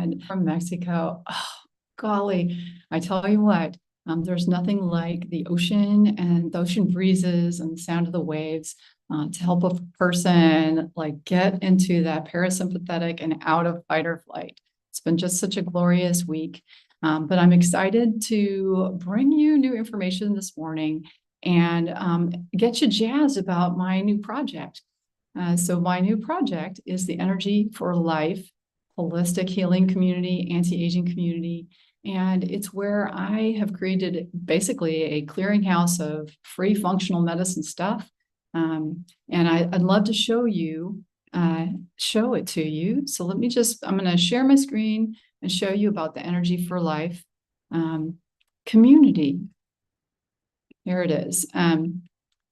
friend from Mexico. Oh, golly, I tell you what, there's nothing like the ocean and the ocean breezes and the sound of the waves to help a person like get into that parasympathetic and out of fight or flight. It's been just such a glorious week. But I'm excited to bring you new information this morning and get you jazzed about my new project. So my new project is the Energy for Life holistic healing community, anti-aging community. And it's where I have created basically a clearinghouse of free functional medicine stuff. And I'd love to show it to you. So I'm going to share my screen and show you about the Energy for Life community. Here it is.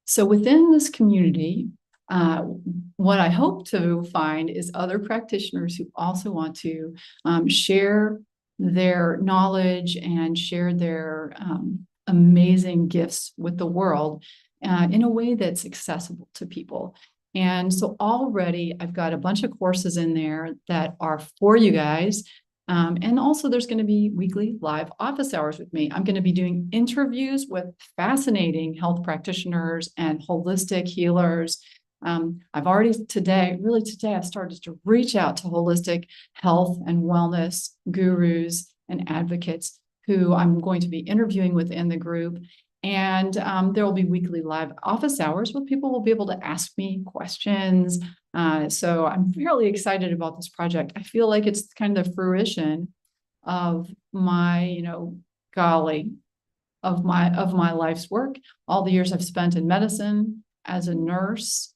So within this community, what I hope to find is other practitioners who also want to share their knowledge and share their amazing gifts with the world in a way that's accessible to people. And so already I've got a bunch of courses in there that are for you guys. And also there's going to be weekly live office hours with me. I'm going to be doing interviews with fascinating health practitioners and holistic healers. I've already today, I've started to reach out to holistic health and wellness gurus and advocates who I'm going to be interviewing within the group. And there will be weekly live office hours where people will be able to ask me questions. So I'm fairly excited about this project. I feel like it's kind of the fruition of my, of my life's work, all the years I've spent in medicine as a nurse.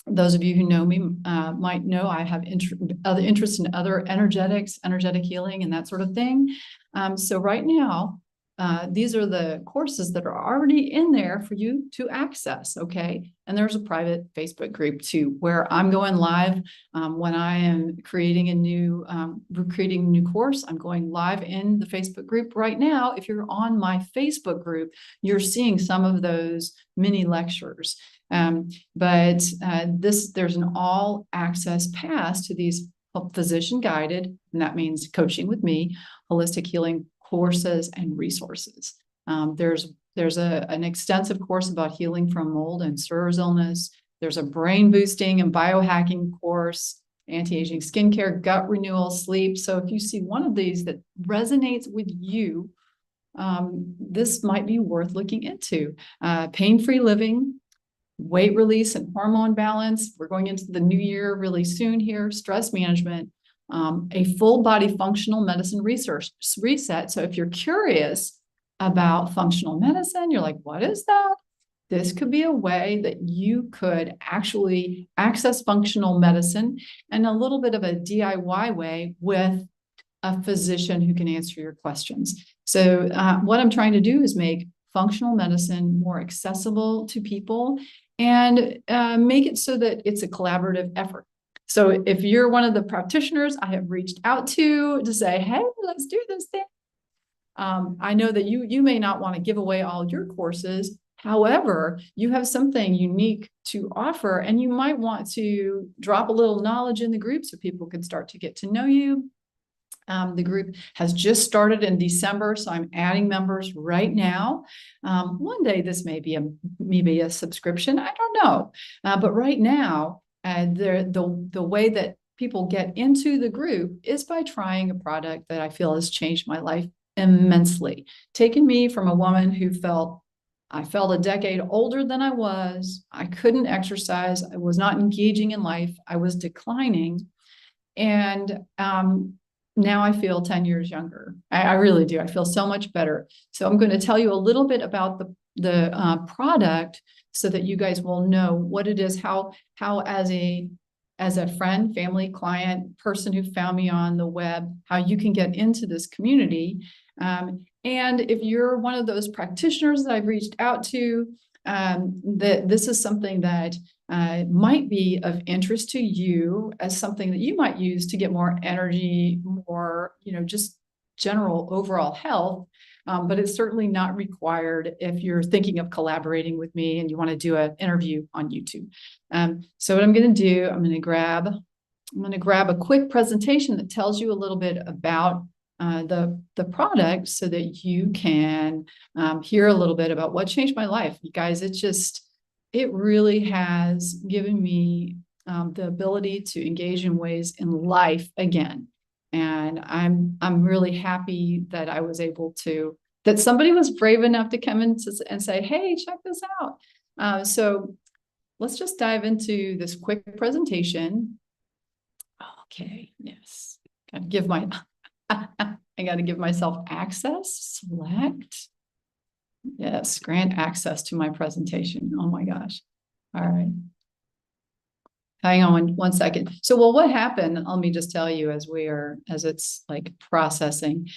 Those of you who know me might know I have other interests in other energetic healing and that sort of thing. So right now, these are the courses that are already in there for you to access, okay? And there's a private Facebook group too, where I'm going live when I am creating a new course. I'm going live in the Facebook group right now. If you're on my Facebook group, you're seeing some of those mini lectures. But there's an all access pass to these physician guided, and that means coaching with me, holistic healing courses and resources. There's an extensive course about healing from mold and Stur's illness. There's a brain boosting and biohacking course, anti-aging skincare, gut renewal, sleep. So if you see one of these that resonates with you, this might be worth looking into. Pain-free living, weight release and hormone balance. We're going into the new year really soon here. Stress management, a full body functional medicine research reset. So if you're curious about functional medicine, you're like, what is that? This could be a way that you could actually access functional medicine in a little bit of a DIY way with a physician who can answer your questions. So what I'm trying to do is make functional medicine more accessible to people and make it so that it's a collaborative effort. So if you're one of the practitioners I have reached out to say, hey, let's do this thing. I know that you may not want to give away all your courses. However, you have something unique to offer, and you might want to drop a little knowledge in the group so people can start to get to know you. The group has just started in December, so I'm adding members right now. One day this may be a subscription. I don't know, but right now, the way that people get into the group is by trying a product that I feel has changed my life immensely. Taken me from a woman who I felt a decade older than I was. I couldn't exercise. I was not engaging in life. I was declining. And now I feel 10 years younger. I really do. I feel so much better. So I'm going to tell you a little bit about the product so that you guys will know what it is, how as a friend, family, client, person who found me on the web, how you can get into this community. And if you're one of those practitioners that I've reached out to, that this is something that might be of interest to you as something that you might use to get more energy, more, just general overall health. But it's certainly not required if you're thinking of collaborating with me and you want to do an interview on YouTube. So what I'm going to do, I'm going to grab I'm going to grab a quick presentation that tells you a little bit about the product so that you can hear a little bit about what changed my life. You guys, it really has given me the ability to engage in ways in life again. And I'm really happy that I was able to, that somebody was brave enough to come in and say, hey, check this out. So let's just dive into this quick presentation. Okay, yes. Gotta give my, I gotta give myself access, select. Yes, grant access to my presentation. Oh my gosh. All right. Hang on one second. So, well, what happened, let me just tell you as it's like processing,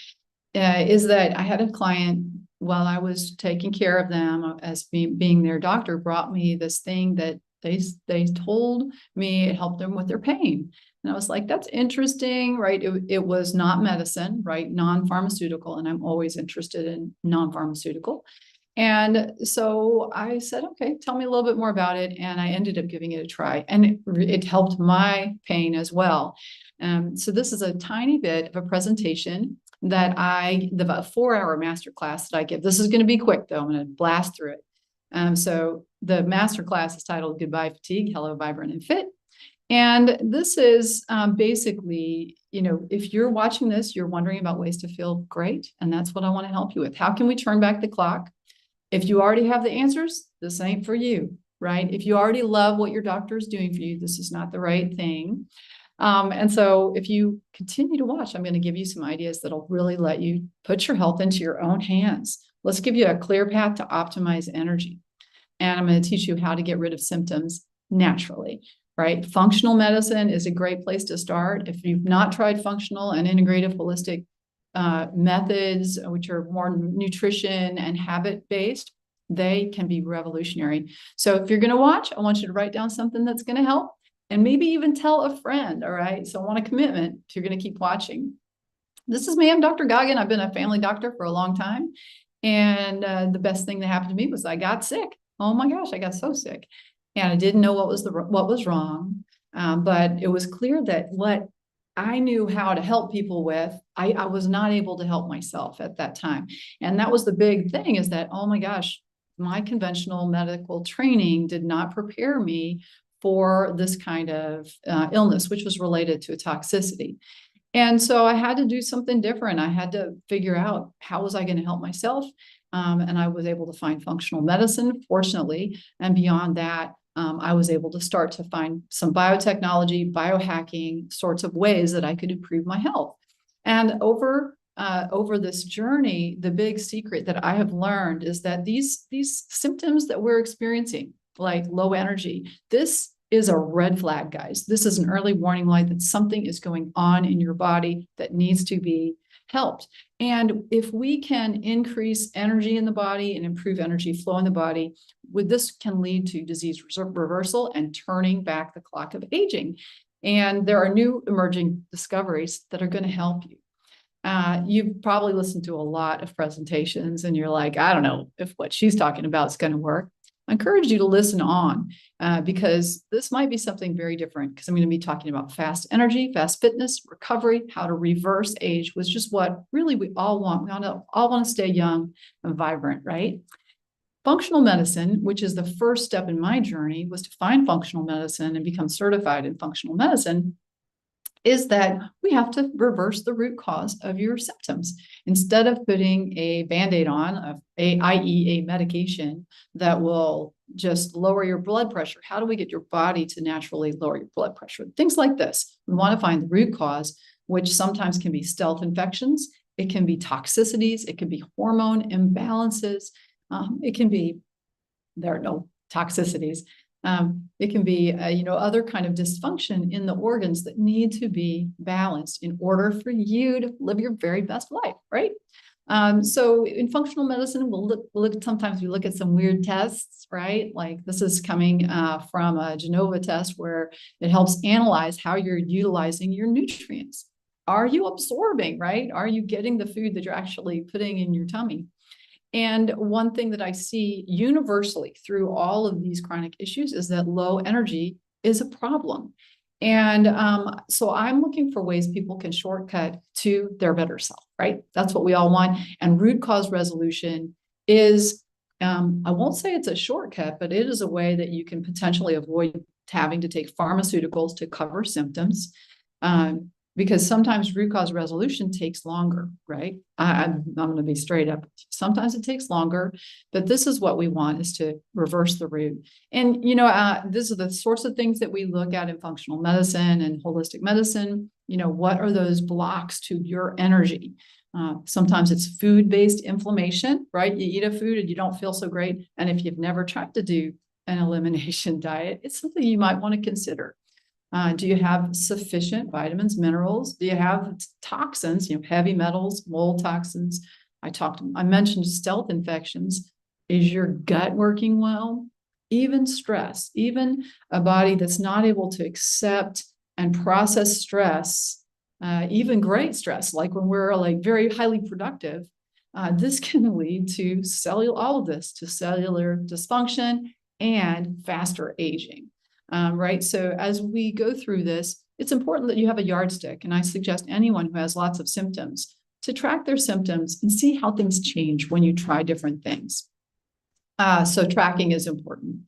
is that I had a client while I was taking care of them as being their doctor, brought me this thing that they told me it helped them with their pain. And I was like, that's interesting, right? It was not medicine, right? Non-pharmaceutical. And I'm always interested in non-pharmaceutical. And so I said, okay, tell me a little bit more about it. And I ended up giving it a try, and it helped my pain as well. So this is a tiny bit of a presentation that the 4-hour masterclass that I give. This is going to be quick though. I'm going to blast through it. So the masterclass is titled Goodbye Fatigue, Hello Vibrant and Fit. And this is basically, if you're watching this, you're wondering about ways to feel great. And that's what I want to help you with. How can we turn back the clock? If you already have the answers, this ain't for you, right? If you already love what your doctor is doing for you, this is not the right thing. And so if you continue to watch, I'm going to give you some ideas that'll really let you put your health into your own hands. Let's give you a clear path to optimize energy. And I'm going to teach you how to get rid of symptoms naturally, right? Functional medicine is a great place to start. If you've not tried functional and integrative holistic methods, which are more nutrition and habit-based, they can be revolutionary. So if you're going to watch, I want you to write down something that's going to help, and maybe even tell a friend, all right? So I want a commitment if you're going to keep watching. This is me, I'm Dr. Goggin. I've been a family doctor for a long time. And the best thing that happened to me was I got sick. Oh my gosh, I got so sick. And I didn't know what was wrong. But it was clear that what I knew how to help people with, I was not able to help myself at that time. And that was the big thing, is that, oh my gosh, my conventional medical training did not prepare me for this kind of illness, which was related to a toxicity. And so I had to do something different. I had to figure out how was I going to help myself. And I was able to find functional medicine, fortunately. And beyond that, I was able to start to find some biotechnology, biohacking sorts of ways that I could improve my health. And over this journey, the big secret that I have learned is that these symptoms that we're experiencing, like low energy, this is a red flag, guys. This is an early warning light that something is going on in your body that needs to be helped. And if we can increase energy in the body and improve energy flow in the body, this can lead to disease reversal and turning back the clock of aging. And there are new emerging discoveries that are going to help you. You've probably listened to a lot of presentations and you're like, I don't know if what she's talking about is going to work. I encourage you to listen on because this might be something very different, because I'm going to be talking about fast energy, fast fitness, recovery, how to reverse age, which is just what really we all want. We all want to stay young and vibrant, right? Functional medicine, which is the first step in my journey, was to find functional medicine and become certified in functional medicine, is that we have to reverse the root cause of your symptoms. Instead of putting a Band-Aid on, i.e. a medication that will just lower your blood pressure, how do we get your body to naturally lower your blood pressure? Things like this. We want to find the root cause, which sometimes can be stealth infections. It can be toxicities. It can be hormone imbalances. There are no toxicities. It can be, other kind of dysfunction in the organs that need to be balanced in order for you to live your very best life, right? So in functional medicine, sometimes we look at some weird tests, right? Like this is coming from a Genova test where it helps analyze how you're utilizing your nutrients. Are you absorbing, right? Are you getting the food that you're actually putting in your tummy? And one thing that I see universally through all of these chronic issues is that low energy is a problem. And so I'm looking for ways people can shortcut to their better self, right? That's what we all want. And root cause resolution is, I won't say it's a shortcut, but it is a way that you can potentially avoid having to take pharmaceuticals to cover symptoms. Because sometimes root cause resolution takes longer, right? I'm going to be straight up. Sometimes it takes longer, but this is what we want, is to reverse the root. And, these are the sorts of things that we look at in functional medicine and holistic medicine. What are those blocks to your energy? Sometimes it's food-based inflammation, right? You eat a food and you don't feel so great. And if you've never tried to do an elimination diet, it's something you might want to consider. Do you have sufficient vitamins, minerals? Do you have toxins, heavy metals, mold toxins? I mentioned stealth infections. Is your gut working well? Even stress, even a body that's not able to accept and process stress, even great stress, like when we're like very highly productive, this can lead to all of this, to cellular dysfunction and faster aging. Right. So as we go through this, it's important that you have a yardstick. And I suggest anyone who has lots of symptoms to track their symptoms and see how things change when you try different things. So tracking is important.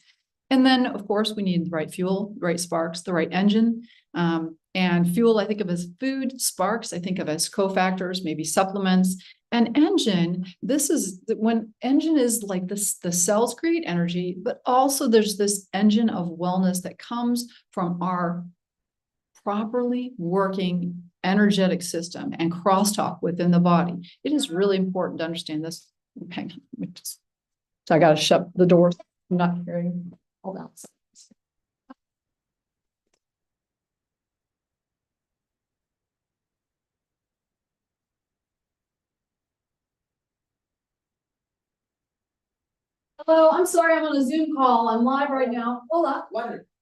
And then, of course, we need the right fuel, the right sparks, the right engine. And fuel, I think of as food. Sparks, I think of as cofactors, maybe supplements. And engine, this is when engine is like this, the cells create energy, but also there's this engine of wellness that comes from our properly working energetic system and crosstalk within the body. It is really important to understand this. Hang on, so I got to shut the door. I'm not hearing. Hold on. Hello, I'm sorry, I'm on a Zoom call. I'm live right now. Hola.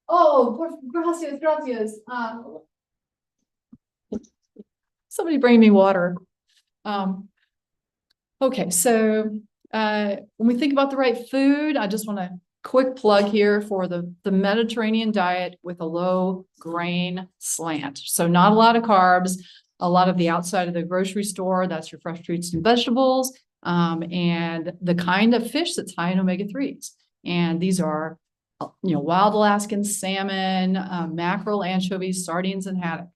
Oh, gracias, gracias. Somebody bring me water. Okay, so when we think about the right food, I just want to quick plug here for the Mediterranean diet with a low grain slant. So not a lot of carbs, a lot of the outside of the grocery store, that's your fresh fruits and vegetables, and the kind of fish that's high in omega-3s. And these are, wild Alaskan salmon, mackerel, anchovies, sardines, and haddock.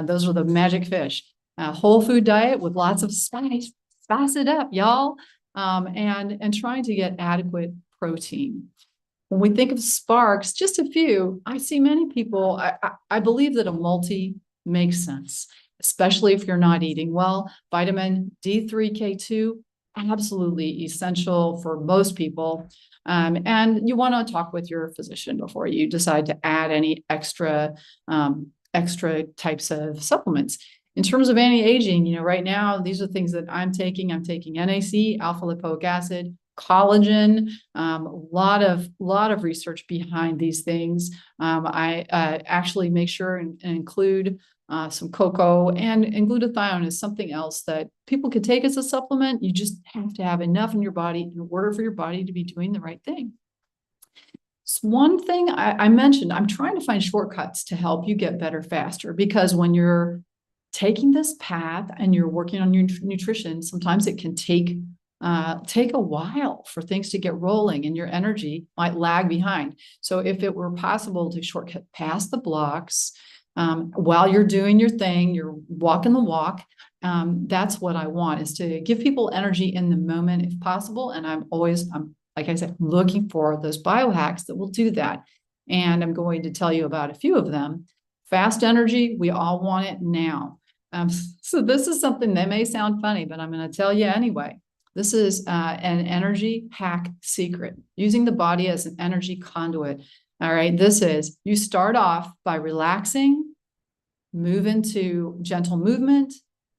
Those are the magic fish. Whole food diet with lots of spice it up, y'all, and trying to get adequate protein. When we think of sparks, just a few, I see many people, I believe that a multi makes sense, especially if you're not eating well. Vitamin D3, K2, absolutely essential for most people. And you want to talk with your physician before you decide to add any extra types of supplements. In terms of anti-aging, right now, these are things that I'm taking. I'm taking NAC, alpha lipoic acid, collagen, a lot of research behind these things. I actually make sure and include some cocoa, and glutathione is something else that people could take as a supplement. You just have to have enough in your body in order for your body to be doing the right thing. So one thing I mentioned, I'm trying to find shortcuts to help you get better faster, because when you're taking this path and you're working on your nutrition, sometimes it can take a while for things to get rolling, and your energy might lag behind. So if it were possible to shortcut past the blocks while you're doing your thing, you're walking the walk, that's what I want, is to give people energy in the moment if possible. And I'm like I said, looking for those biohacks that will do that. And I'm going to tell you about a few of them. Fast energy, we all want it now. So this is something that may sound funny, but I'm going to tell you anyway. This is an energy hack secret, using the body as an energy conduit. All right, this is, you start off by relaxing, move into gentle movement,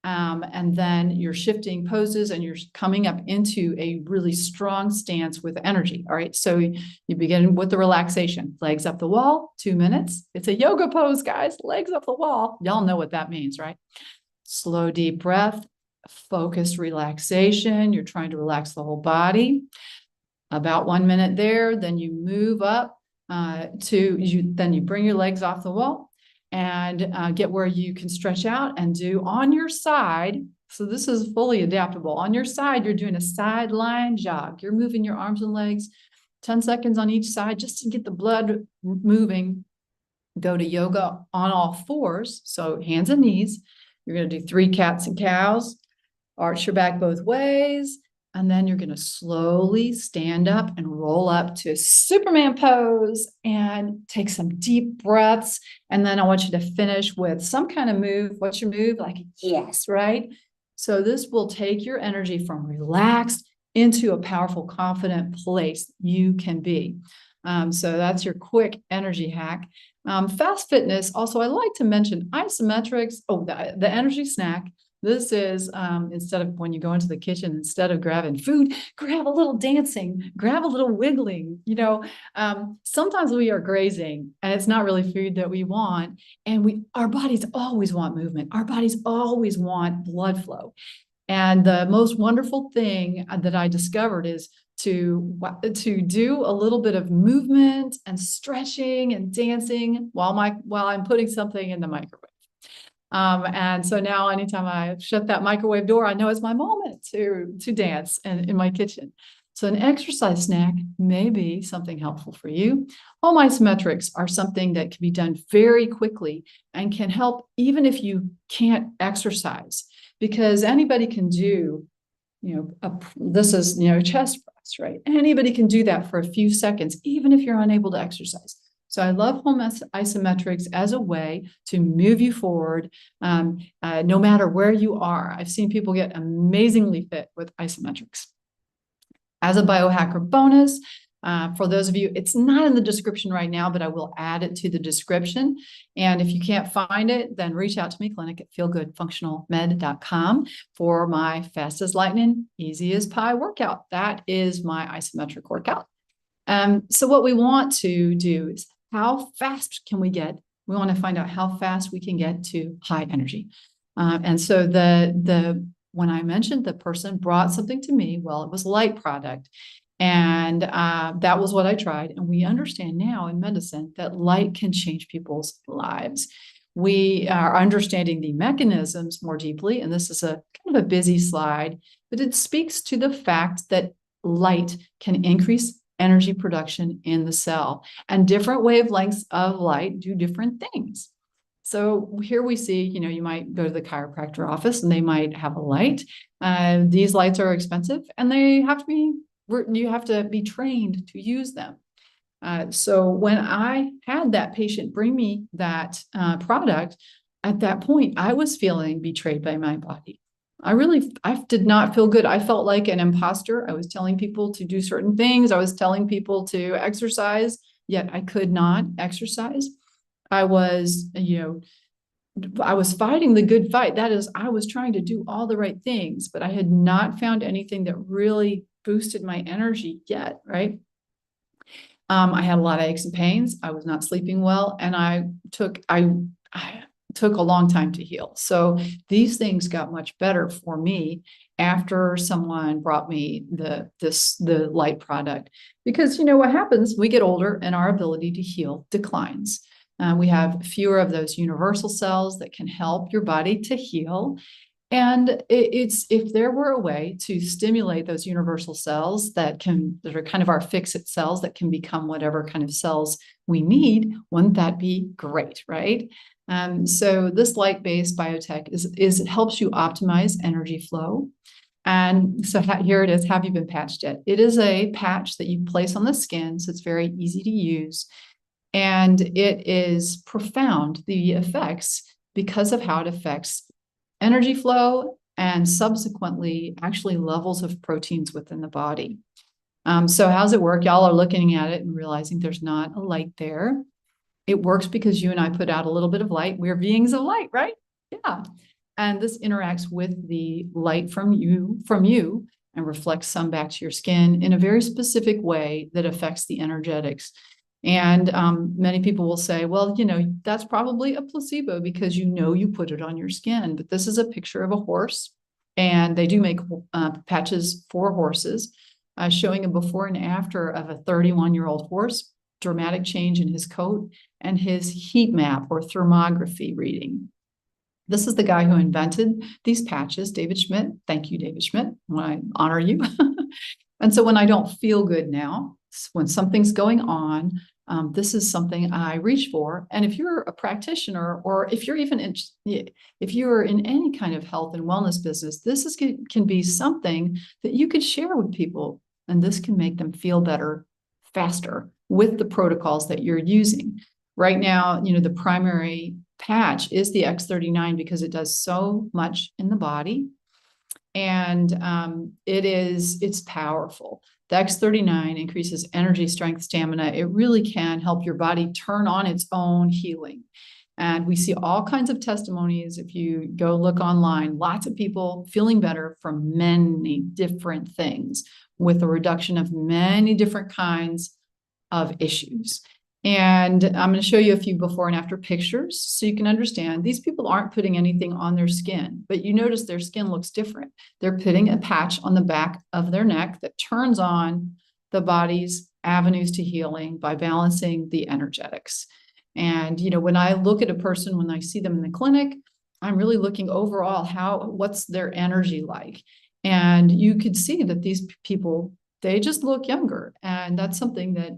and then you're shifting poses and you're coming up into a really strong stance with energy. All right, so you begin with the relaxation, legs up the wall, 2 minutes. It's a yoga pose, guys, legs up the wall. Y'all know what that means, right? Slow, deep breath, focused relaxation. You're trying to relax the whole body. About 1 minute there, then you move up then you bring your legs off the wall, and get where you can stretch out and do on your side. So this is fully adaptable. On your side, you're doing a sideline jog. You're moving your arms and legs 10 seconds on each side just to get the blood moving. Go to yoga on all fours, so hands and knees. You're going to do 3 cats and cows, arch your back both ways, and then you're going to slowly stand up and roll up to a Superman pose and take some deep breaths. And then I want you to finish with some kind of move. What's your move? Like, yes, right? So this will take your energy from relaxed into a powerful, confident place you can be. So that's your quick energy hack. Fast fitness. Also, I like to mention isometrics. Oh, the energy snack. This is instead of when you go into the kitchen, instead of grabbing food, grab a little dancing, grab a little wiggling. Sometimes we are grazing and it's not really food that we want. And our bodies always want movement. Our bodies always want blood flow. And the most wonderful thing that I discovered is to do a little bit of movement and stretching and dancing while I'm putting something in the microwave. And so now anytime I shut that microwave door, I know it's my moment to dance in my kitchen. So an exercise snack may be something helpful for you. Home isometrics are something that can be done very quickly and can help even if you can't exercise, because anybody can do, this is, chest press, right? Anybody can do that for a few seconds, even if you're unable to exercise. So I love home isometrics as a way to move you forward, no matter where you are. I've seen people get amazingly fit with isometrics. As a biohacker bonus, for those of you, it's not in the description right now, but I will add it to the description. And if you can't find it, then reach out to me, clinic@feelgoodfunctionalmed.com, for my fast as lightning, easy as pie workout. That is my isometric workout. So what we want to do is, how fast can we get? We want to find out how fast we can get to high energy. And so when I mentioned the person brought something to me, well, it was a light product. And that was what I tried. And we understand now in medicine that light can change people's lives. We are understanding the mechanisms more deeply. And this is a kind of a busy slide, but it speaks to the fact that light can increase energy production in the cell, and different wavelengths of light do different things. So here we see, you might go to the chiropractor office and they might have a light. These lights are expensive and you have to be trained to use them. So when I had that patient bring me that product, at that point, I was feeling betrayed by my body. I did not feel good. I felt like an imposter. I was telling people to do certain things. I was telling people to exercise, yet I could not exercise. I was fighting the good fight. That is, I was trying to do all the right things, but I had not found anything that really boosted my energy yet, right? I had a lot of aches and pains. I was not sleeping well, and I took a long time to heal. So these things got much better for me after someone brought me the light product, because what happens, we get older and our ability to heal declines. We have fewer of those universal cells that can help your body to heal. And if there were a way to stimulate those universal cells that are kind of our fix-it cells that can become whatever kind of cells we need, wouldn't that be great, right? So this light-based biotech it helps you optimize energy flow. And so here it is. Have you been patched yet? It is a patch that you place on the skin, so it's very easy to use. And it is profound, the effects, because of how it affects energy flow and subsequently actually levels of proteins within the body. So how's it work? Y'all are looking at it and realizing there's not a light there. It works because you and I put out a little bit of light. We're beings of light, right? Yeah. And this interacts with the light from you and reflects some back to your skin in a very specific way that affects the energetics. And many people will say, well, that's probably a placebo because you put it on your skin. But this is a picture of a horse, and they do make patches for horses, showing a before and after of a 31-year-old horse dramatic change in his coat and his heat map or thermography reading. This is the guy who invented these patches, David Schmidt. Thank you, David Schmidt. I honor you. And so when I don't feel good now, when something's going on, this is something I reach for. And if you're a practitioner, or if you're even if you're in any kind of health and wellness business, this can be something that you could share with people, and this can make them feel better faster with the protocols that you're using. Right now, the primary patch is the X39 because it does so much in the body, and it's powerful. The X39 increases energy, strength, stamina. It really can help your body turn on its own healing. And we see all kinds of testimonies. If you go look online, lots of people feeling better from many different things with a reduction of many different kinds of issues. And I'm going to show you a few before and after pictures so you can understand these people aren't putting anything on their skin, but you notice their skin looks different. They're putting a patch on the back of their neck that turns on the body's avenues to healing by balancing the energetics. And, when I look at a person, when I see them in the clinic, I'm really looking overall, what's their energy like? And you could see that these people, they just look younger. And that's something that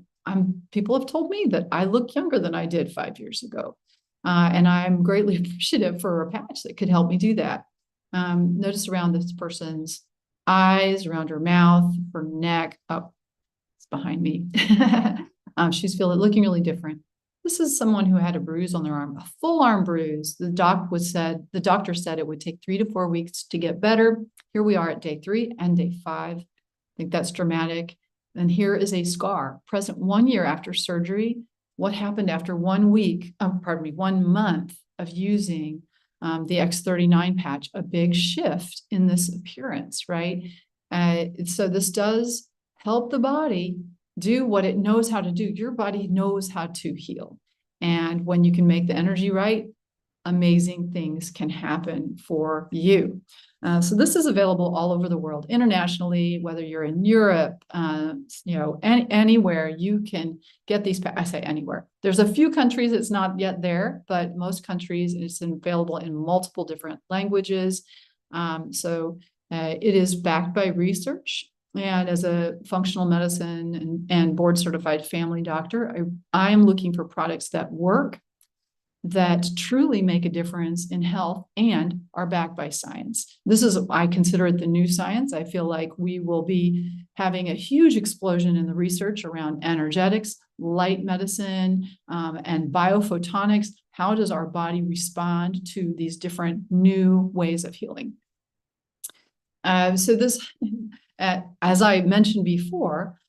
people have told me that I look younger than I did 5 years ago. And I'm greatly appreciative for a patch that could help me do that. Notice around this person's eyes, around her mouth, her neck. Oh, it's behind me. She's looking really different. This is someone who had a bruise on their arm, a full arm bruise. The doctor said it would take 3 to 4 weeks to get better. Here we are at day 3 and day 5. I think that's dramatic. And here is a scar present 1 year after surgery. What happened after 1 month of using the X39 patch? A big shift in this appearance, right? So this does help the body do what it knows how to do. Your body knows how to heal. And when you can make the energy right, amazing things can happen for you. So this is available all over the world, internationally, whether you're in Europe, anywhere you can get these. I say anywhere. There's a few countries it's not yet there, but most countries it's available in multiple different languages. So it is backed by research. And as a functional medicine and board certified family doctor, I am looking for products that work, that truly make a difference in health and are backed by science. I consider it the new science. I feel like we will be having a huge explosion in the research around energetics, light medicine, and biophotonics. How does our body respond to these different new ways of healing? So this, as I mentioned before,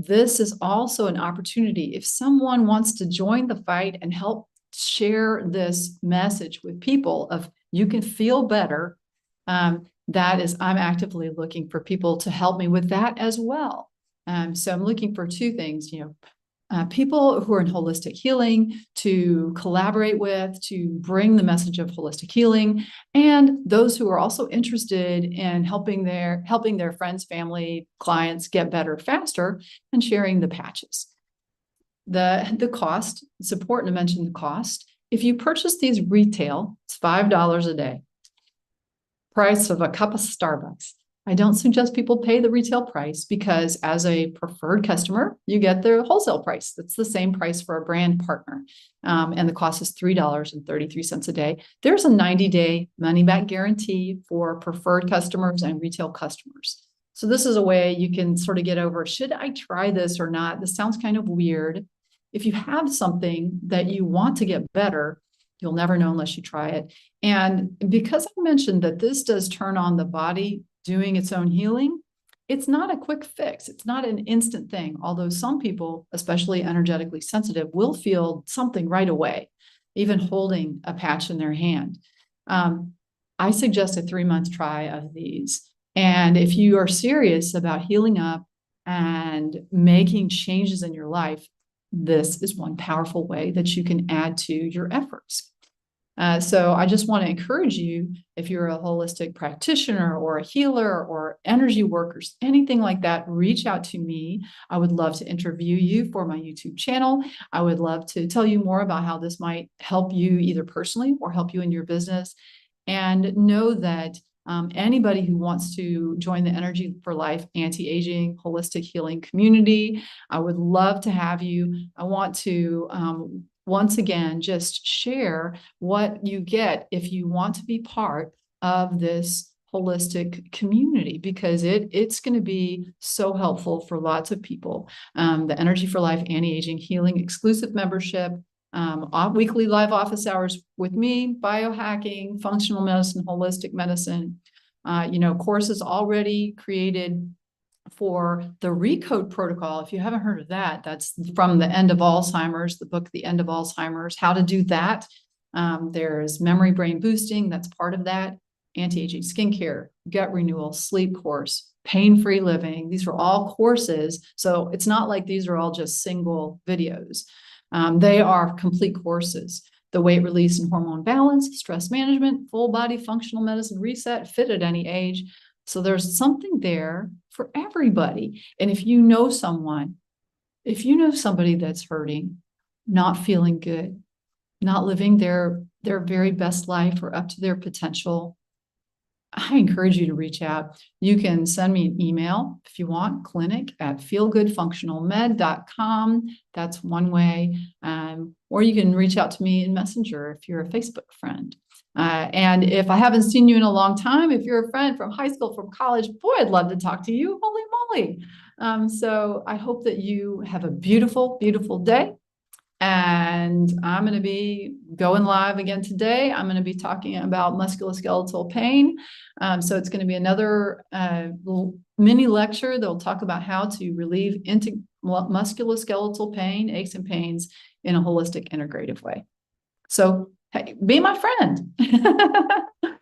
this is also an opportunity. If someone wants to join the fight and help share this message with people of you can feel better, I'm actively looking for people to help me with that as well. So I'm looking for two things, people who are in holistic healing to collaborate with, to bring the message of holistic healing, and those who are also interested in helping their friends, family, clients get better faster and sharing the patches. The cost, it's important to mention the cost. If you purchase these retail, it's $5 a day. Price of a cup of Starbucks. I don't suggest people pay the retail price because as a preferred customer, you get the wholesale price. That's the same price for a brand partner. And the cost is $3.33 a day. There's a 90-day money-back guarantee for preferred customers and retail customers. So this is a way you can sort of get over, should I try this or not? This sounds kind of weird. If you have something that you want to get better, you'll never know unless you try it. And because I mentioned that this does turn on the body doing its own healing, it's not a quick fix. It's not an instant thing. Although some people, especially energetically sensitive, will feel something right away, even holding a patch in their hand. I suggest a 3-month try of these. And if you are serious about healing up and making changes in your life, this is one powerful way that you can add to your efforts. So I just want to encourage you, if you're a holistic practitioner or a healer or energy workers, anything like that, reach out to me. I would love to interview you for my YouTube channel. I would love to tell you more about how this might help you either personally or help you in your business. And know that anybody who wants to join the Energy for Life anti-aging holistic healing community, I would love to have you. I want to once again just share what you get if you want to be part of this holistic community, because it's going to be so helpful for lots of people. The Energy for Life anti-aging healing exclusive membership, weekly live office hours with me, biohacking, functional medicine, holistic medicine, courses already created for the Recode protocol. If you haven't heard of that, that's from The End of Alzheimer's, the book, The End of Alzheimer's, how to do that. There's memory brain boosting, that's part of that, anti-aging skincare, gut renewal, sleep course, pain-free living. These are all courses. So it's not like these are all just single videos. They are complete courses. The weight release and hormone balance, stress management, full body functional medicine reset, fit at any age. So there's something there for everybody. And if you know somebody that's hurting, not feeling good, not living their very best life or up to their potential, I encourage you to reach out. You can send me an email if you want, clinic@feelgoodfunctionalmed.com. That's one way. Or you can reach out to me in Messenger if you're a Facebook friend. And if I haven't seen you in a long time, if you're a friend from high school, from college, boy, I'd love to talk to you. Holy moly. So I hope that you have a beautiful, beautiful day. And I'm going to be going live again today. I'm going to be talking about musculoskeletal pain. So it's going to be another mini lecture that will talk about how to relieve musculoskeletal pain, aches and pains in a holistic, integrative way. So hey, be my friend.